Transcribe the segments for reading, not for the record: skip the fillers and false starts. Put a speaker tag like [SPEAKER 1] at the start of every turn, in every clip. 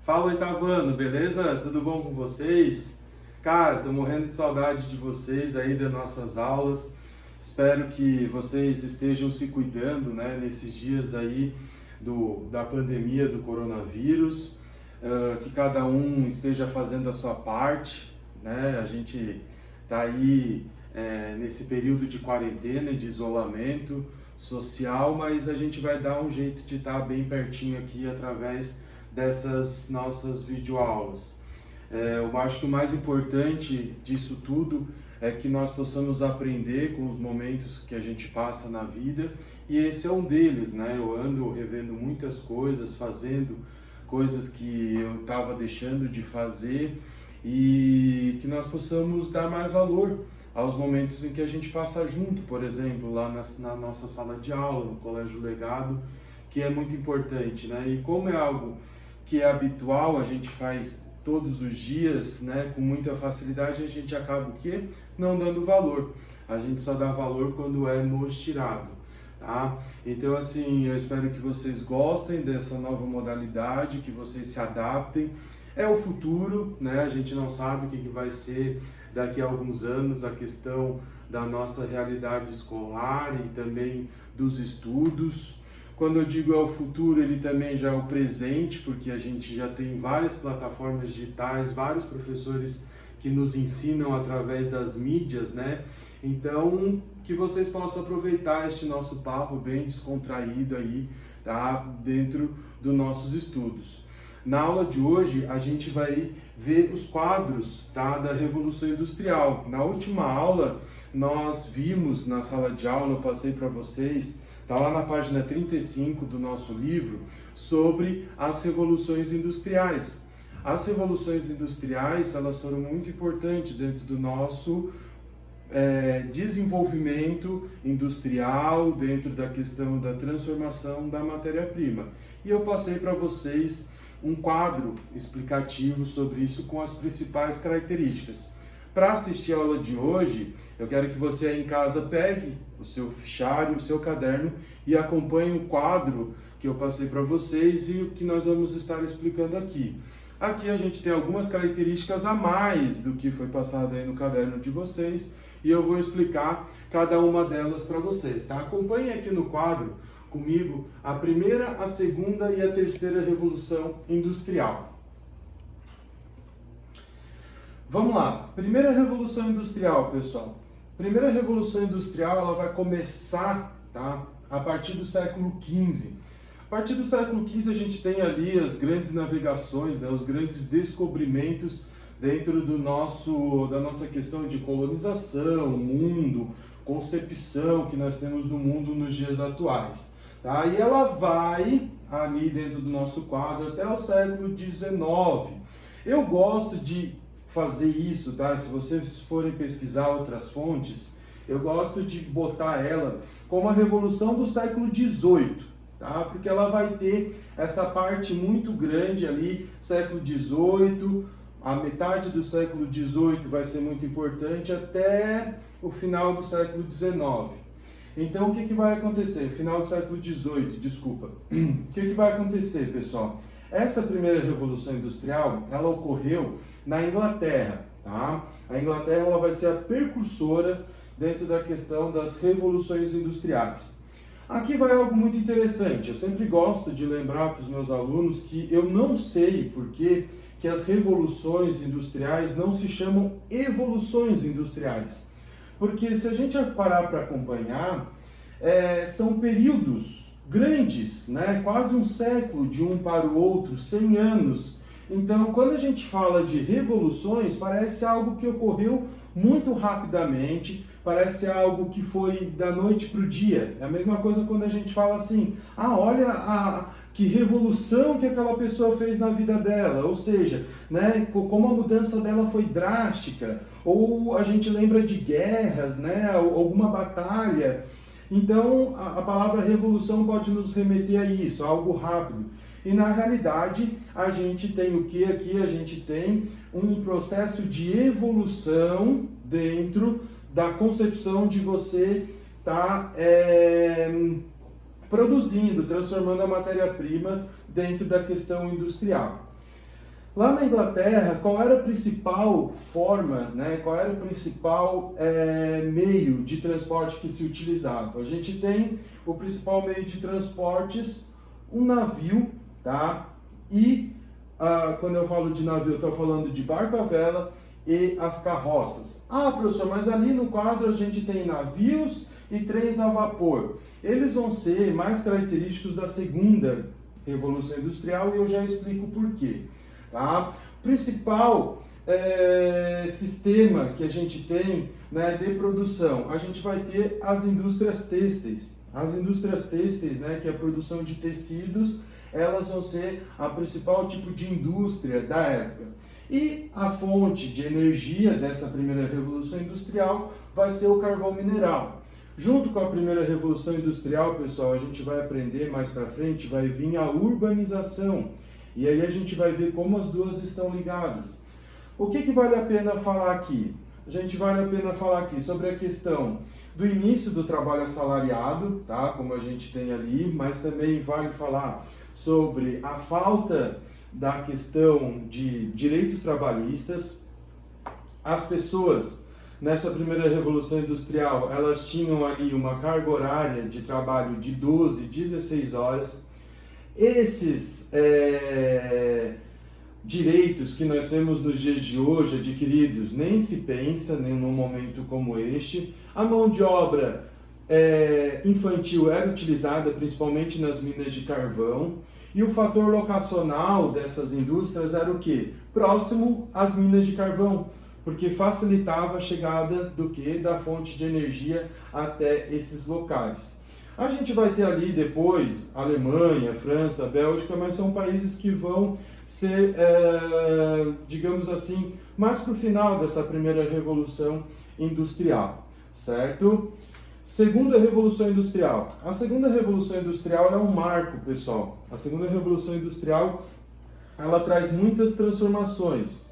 [SPEAKER 1] Fala, oitavano, beleza? Tudo bom com vocês? Cara, tô morrendo de saudade de vocês aí das nossas aulas. Espero que vocês estejam se cuidando, né, nesses dias aí da pandemia do coronavírus, que cada um esteja fazendo a sua parte, né? A gente tá aí nesse período de quarentena, de isolamento social, mas a gente vai dar um jeito de estar bem pertinho aqui através dessas nossas videoaulas. Eu acho que o mais importante disso tudo é que nós possamos aprender com os momentos que a gente passa na vida, e esse é um deles, né? Eu ando revendo muitas coisas, fazendo coisas que eu estava deixando de fazer, e que nós possamos dar mais valor aos momentos em que a gente passa junto, por exemplo, lá na nossa sala de aula, no Colégio Legado, que é muito importante, né? E como é algo que é habitual, a gente faz todos os dias, né, com muita facilidade, a gente acaba o quê? Não dando valor. A gente só dá valor quando é nos tirado, tá? Então, assim, eu espero que vocês gostem dessa nova modalidade, que vocês se adaptem. É o futuro, né? A gente não sabe o que vai ser daqui a alguns anos, a questão da nossa realidade escolar e também dos estudos. Quando eu digo é o futuro, ele também já é o presente, porque a gente já tem várias plataformas digitais, vários professores que nos ensinam através das mídias, né? Então, que vocês possam aproveitar este nosso papo bem descontraído aí, tá? Dentro dos nossos estudos. Na aula de hoje, a gente vai ver os quadros, tá, da Revolução Industrial. Na última aula, nós vimos na sala de aula, eu passei para vocês, está lá na página 35 do nosso livro, sobre as revoluções industriais. As revoluções industriais, elas foram muito importantes dentro do nosso desenvolvimento industrial, dentro da questão da transformação da matéria-prima. E eu passei para vocês um quadro explicativo sobre isso com as principais características. Para assistir a aula de hoje, eu quero que você aí em casa pegue o seu fichário, o seu caderno e acompanhe o quadro que eu passei para vocês e o que nós vamos estar explicando aqui. Aqui a gente tem algumas características a mais do que foi passado aí no caderno de vocês e eu vou explicar cada uma delas para vocês, tá? Acompanhe aqui no quadro comigo a primeira, a segunda e a terceira revolução industrial. Vamos lá, primeira revolução industrial, pessoal. Primeira revolução industrial, ela vai começar, tá, a partir do século XV. A partir do século XV a gente tem ali as grandes navegações, né, os grandes descobrimentos dentro da nossa questão de colonização, mundo, concepção que nós temos do mundo nos dias atuais. Tá? E ela vai ali dentro do nosso quadro até o século XIX. Eu gosto de fazer isso, tá? Se vocês forem pesquisar outras fontes, eu gosto de botar ela como a revolução do século XVIII, tá? Porque ela vai ter essa parte muito grande ali, século XVIII, a metade do século XVIII vai ser muito importante até o final do século XIX. Então, o que vai acontecer? Final do século XVIII, desculpa. O que vai acontecer, pessoal? Essa primeira revolução industrial, ela ocorreu na Inglaterra, tá? A Inglaterra, ela vai ser a precursora dentro da questão das revoluções industriais. Aqui vai algo muito interessante. Eu sempre gosto de lembrar para os meus alunos que eu não sei por que as revoluções industriais não se chamam evoluções industriais. Porque se a gente parar para acompanhar, são períodos grandes, né? Quase um século de um para o outro, 100 anos. Então, quando a gente fala de revoluções, parece algo que ocorreu muito rapidamente, parece algo que foi da noite para o dia. É a mesma coisa quando a gente fala assim, olha que revolução que aquela pessoa fez na vida dela, ou seja, né, como a mudança dela foi drástica, ou a gente lembra de guerras, né, alguma batalha. Então, a palavra revolução pode nos remeter a isso, a algo rápido. E na realidade, a gente tem o que aqui? A gente tem um processo de evolução dentro da concepção de você estar produzindo, transformando a matéria-prima dentro da questão industrial. Lá na Inglaterra, qual era a principal forma, né? Qual era o principal meio de transporte que se utilizava? A gente tem o principal meio de transportes, um navio, tá? E quando eu falo de navio, eu estou falando de barco à vela e as carroças. Ah, professor, mas ali no quadro a gente tem navios e trens a vapor. Eles vão ser mais característicos da segunda Revolução Industrial e eu já explico por quê. Tá? Principal sistema que a gente tem, né, de produção, a gente vai ter as indústrias têxteis. As indústrias têxteis, né, que é a produção de tecidos, elas vão ser a principal tipo de indústria da época. E a fonte de energia dessa primeira Revolução Industrial vai ser o carvão mineral. Junto com a primeira Revolução Industrial, pessoal, a gente vai aprender mais para frente, vai vir a urbanização. E aí a gente vai ver como as duas estão ligadas. O que vale a pena falar aqui? A gente vale a pena falar aqui sobre a questão do início do trabalho assalariado, tá? Como a gente tem ali, mas também vale falar sobre a falta da questão de direitos trabalhistas. As pessoas, nessa primeira Revolução Industrial, elas tinham ali uma carga horária de trabalho de 12, 16 horas. Esses direitos que nós temos nos dias de hoje adquiridos nem se pensa num momento como este. A mão de obra infantil era utilizada principalmente nas minas de carvão e o fator locacional dessas indústrias era o quê? Próximo às minas de carvão, porque facilitava a chegada da fonte de energia até esses locais. A gente vai ter ali depois Alemanha, França, Bélgica, mas são países que vão ser, digamos assim, mais para o final dessa primeira Revolução Industrial, certo? Segunda Revolução Industrial. A segunda Revolução Industrial é um marco, pessoal. A segunda Revolução Industrial, ela traz muitas transformações,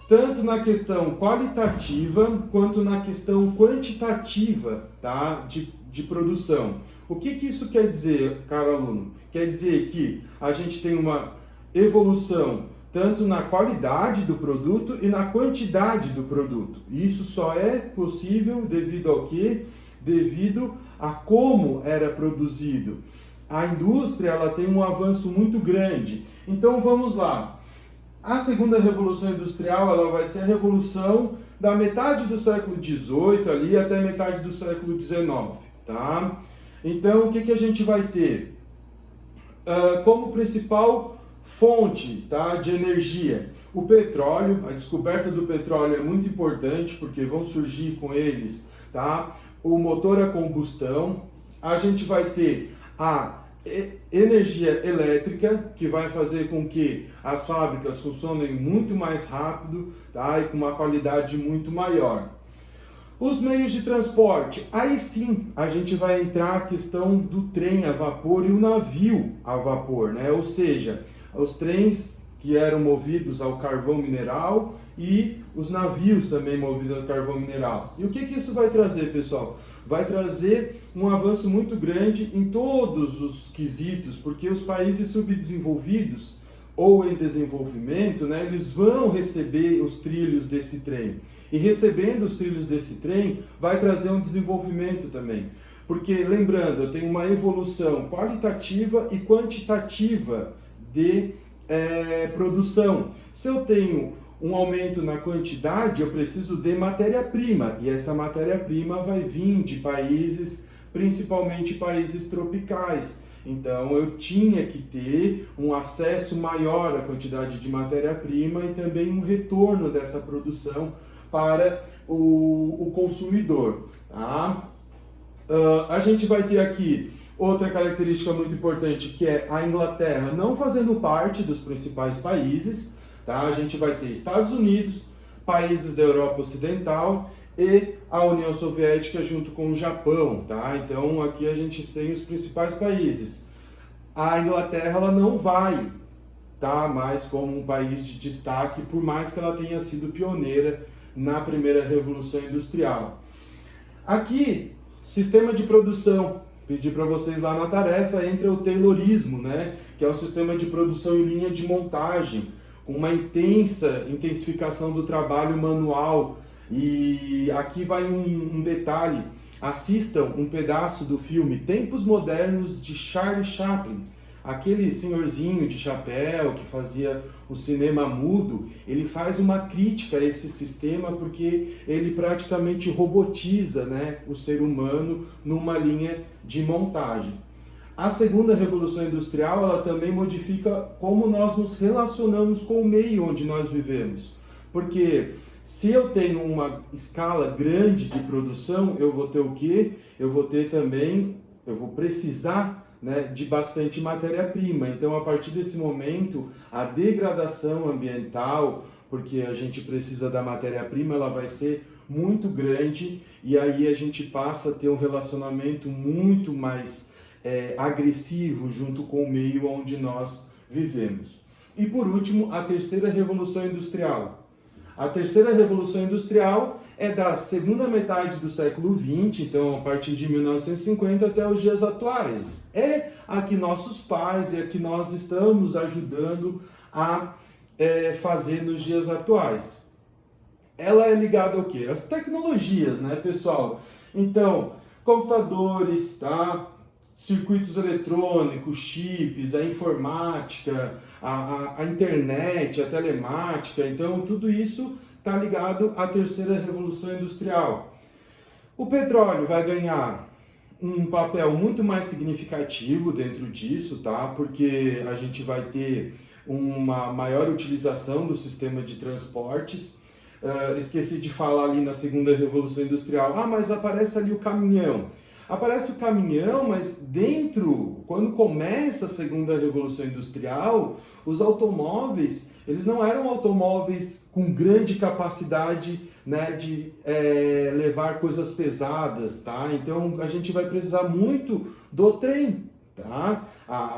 [SPEAKER 1] tanto na questão qualitativa quanto na questão quantitativa, tá? de produção. O que isso quer dizer, caro aluno? Quer dizer que a gente tem uma evolução tanto na qualidade do produto e na quantidade do produto. Isso só é possível devido ao quê? Devido a como era produzido. A indústria, ela tem um avanço muito grande. Então vamos lá. A segunda Revolução Industrial, ela vai ser a revolução da metade do século XVIII ali até metade do século XIX, tá? Então, o que a gente vai ter? Como principal fonte, tá, de energia, o petróleo. A descoberta do petróleo é muito importante porque vão surgir com eles, tá, o motor a combustão. A gente vai ter a energia elétrica, que vai fazer com que as fábricas funcionem muito mais rápido, tá, e com uma qualidade muito maior. Os meios de transporte, aí sim a gente vai entrar a questão do trem a vapor e o navio a vapor, né? Ou seja, os trens que eram movidos ao carvão mineral e os navios também movidos ao carvão mineral. E o que isso vai trazer, pessoal? Vai trazer um avanço muito grande em todos os quesitos, porque os países subdesenvolvidos ou em desenvolvimento, né, eles vão receber os trilhos desse trem. E recebendo os trilhos desse trem, vai trazer um desenvolvimento também. Porque, lembrando, eu tenho uma evolução qualitativa e quantitativa de produção. Se eu tenho um aumento na quantidade, eu preciso de matéria-prima. E essa matéria-prima vai vir de países, principalmente países tropicais. Então, eu tinha que ter um acesso maior à quantidade de matéria-prima e também um retorno dessa produção para o consumidor. Tá? A gente vai ter aqui outra característica muito importante, que é a Inglaterra não fazendo parte dos principais países. Tá? A gente vai ter Estados Unidos, países da Europa Ocidental e a União Soviética junto com o Japão. Tá? Então aqui a gente tem os principais países. A Inglaterra ela não vai estar mais como um país de destaque, por mais que ela tenha sido pioneira na primeira Revolução Industrial. Aqui, sistema de produção. Pedi para vocês lá na tarefa, entra o Taylorismo, né? Que é um sistema de produção em linha de montagem. com uma intensificação do trabalho manual. E aqui vai um detalhe: assistam um pedaço do filme Tempos Modernos de Charlie Chaplin. Aquele senhorzinho de chapéu que fazia o cinema mudo, ele faz uma crítica a esse sistema porque ele praticamente robotiza, né, o ser humano numa linha de montagem. A segunda revolução industrial, ela também modifica como nós nos relacionamos com o meio onde nós vivemos. Porque se eu tenho uma escala grande de produção, eu vou ter o quê? Eu vou precisar, né, de bastante matéria-prima. Então, a partir desse momento, a degradação ambiental, porque a gente precisa da matéria-prima, ela vai ser muito grande e aí a gente passa a ter um relacionamento muito mais agressivo junto com o meio onde nós vivemos. E por último, a terceira revolução industrial. A terceira revolução industrial é da segunda metade do século XX, então a partir de 1950 até os dias atuais. É a que nossos pais e a que nós estamos ajudando a fazer nos dias atuais. Ela é ligada ao quê? As tecnologias, né, pessoal? Então, computadores, tá? Circuitos eletrônicos, chips, a informática, a internet, a telemática, então tudo isso está ligado à terceira revolução industrial. O petróleo vai ganhar um papel muito mais significativo dentro disso, tá? Porque a gente vai ter uma maior utilização do sistema de transportes. Esqueci de falar ali na segunda revolução industrial, mas aparece ali o caminhão. Aparece o caminhão, mas dentro, quando começa a segunda revolução industrial, os automóveis, eles não eram automóveis com grande capacidade, né, de levar coisas pesadas, tá? Então a gente vai precisar muito do trem, tá?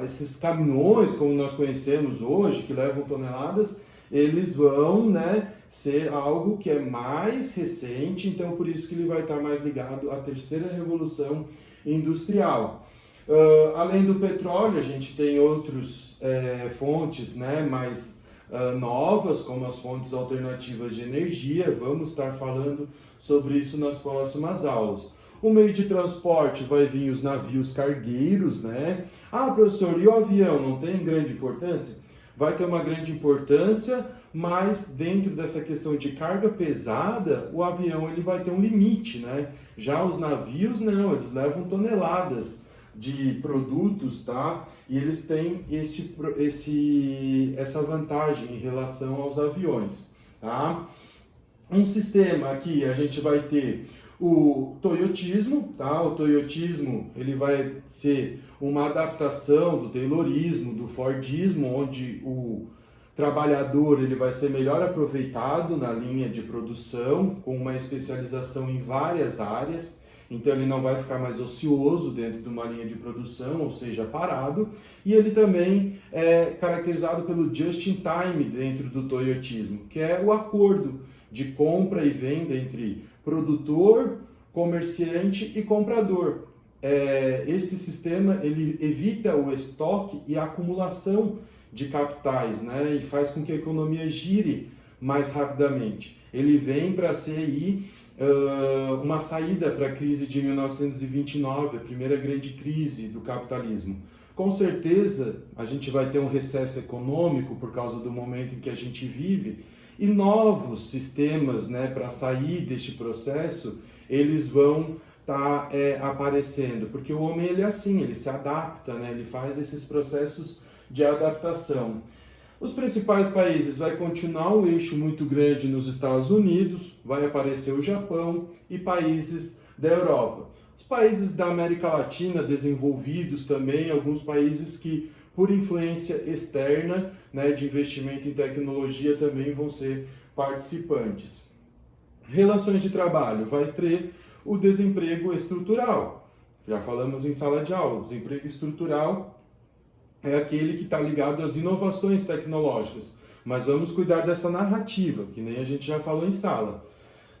[SPEAKER 1] Esses caminhões, como nós conhecemos hoje, que levam toneladas, eles vão, né, ser algo que é mais recente, então por isso que ele vai estar mais ligado à terceira revolução industrial. Além do petróleo, a gente tem outras fontes, né, mais novas, como as fontes alternativas de energia. Vamos estar falando sobre isso nas próximas aulas. O meio de transporte vai vir os navios cargueiros, né? Professor, e o avião não tem grande importância? Vai ter uma grande importância, mas dentro dessa questão de carga pesada, o avião ele vai ter um limite, né? Já os navios não, eles levam toneladas de produtos, tá? E eles têm essa vantagem em relação aos aviões, tá? Um sistema aqui a gente vai ter o toyotismo, tá? O toyotismo ele vai ser uma adaptação do taylorismo, do fordismo, onde o trabalhador ele vai ser melhor aproveitado na linha de produção, com uma especialização em várias áreas, então ele não vai ficar mais ocioso dentro de uma linha de produção, ou seja, parado, e ele também é caracterizado pelo just-in-time dentro do toyotismo, que é o acordo de compra e venda entre produtor, comerciante e comprador. Esse sistema ele evita o estoque e a acumulação de capitais, né, e faz com que a economia gire mais rapidamente. Ele vem para ser aí, uma saída para a crise de 1929, a primeira grande crise do capitalismo. Com certeza a gente vai ter um recesso econômico por causa do momento em que a gente vive, e novos sistemas, né, para sair deste processo, eles vão estar aparecendo, porque o homem ele é assim, ele se adapta, né, ele faz esses processos de adaptação. Os principais países vai continuar um eixo muito grande nos Estados Unidos, vai aparecer o Japão e países da Europa. Os países da América Latina desenvolvidos também, alguns países que por influência externa, né, de investimento em tecnologia também vão ser participantes. Relações de trabalho, vai ter o desemprego estrutural. Já falamos em sala de aula, o desemprego estrutural é aquele que está ligado às inovações tecnológicas, mas vamos cuidar dessa narrativa, que nem a gente já falou em sala.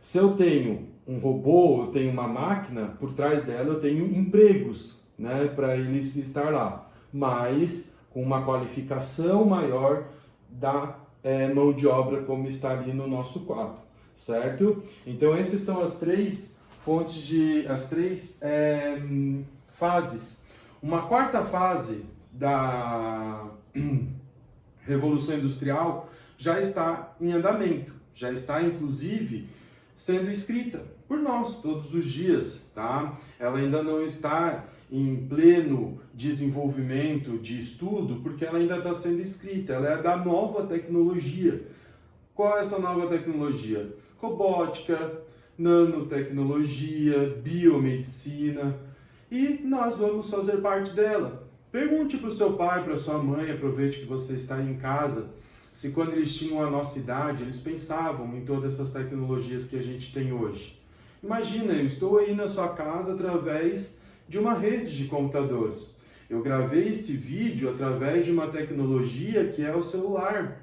[SPEAKER 1] Se eu tenho um robô, eu tenho uma máquina, por trás dela eu tenho empregos, né, para eles estar lá, mas com uma qualificação maior da mão de obra como está ali no nosso quadro, certo? Então essas são as três fontes as três fases. Uma quarta fase da Revolução Industrial já está em andamento, já está inclusive sendo escrita por nós todos os dias, tá? Ela ainda não está em pleno desenvolvimento de estudo, porque ela ainda está sendo escrita, ela é da nova tecnologia. Qual é essa nova tecnologia? Robótica, nanotecnologia, biomedicina, e nós vamos fazer parte dela. Pergunte para o seu pai, para sua mãe, aproveite que você está em casa, se quando eles tinham a nossa idade, eles pensavam em todas essas tecnologias que a gente tem hoje. Imagina, eu estou aí na sua casa através de uma rede de computadores. Eu gravei este vídeo através de uma tecnologia que é o celular.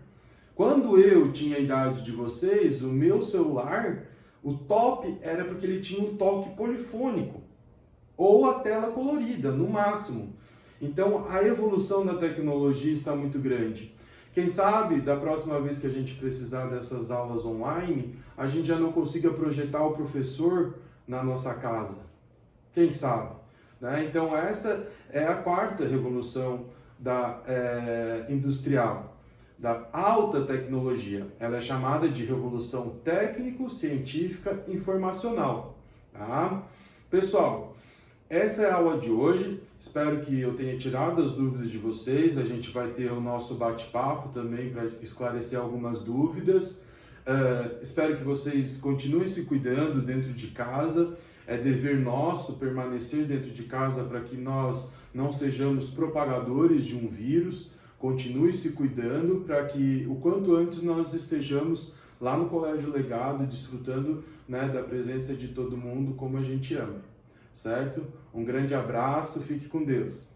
[SPEAKER 1] Quando eu tinha a idade de vocês, o meu celular, o top era porque ele tinha um toque polifônico ou a tela colorida, no máximo. Então, a evolução da tecnologia está muito grande. Quem sabe, da próxima vez que a gente precisar dessas aulas online, a gente já não consiga projetar o professor na nossa casa. Quem sabe? Né? Então, essa é a quarta revolução industrial, da alta tecnologia. Ela é chamada de revolução técnico-científica informacional. Tá? Pessoal, essa é a aula de hoje. Espero que eu tenha tirado as dúvidas de vocês. A gente vai ter o nosso bate-papo também para esclarecer algumas dúvidas. Espero que vocês continuem se cuidando dentro de casa. É dever nosso permanecer dentro de casa para que nós não sejamos propagadores de um vírus. Continue se cuidando para que o quanto antes nós estejamos lá no Colégio Legado, desfrutando, né, da presença de todo mundo como a gente ama. Certo? Um grande abraço, fique com Deus.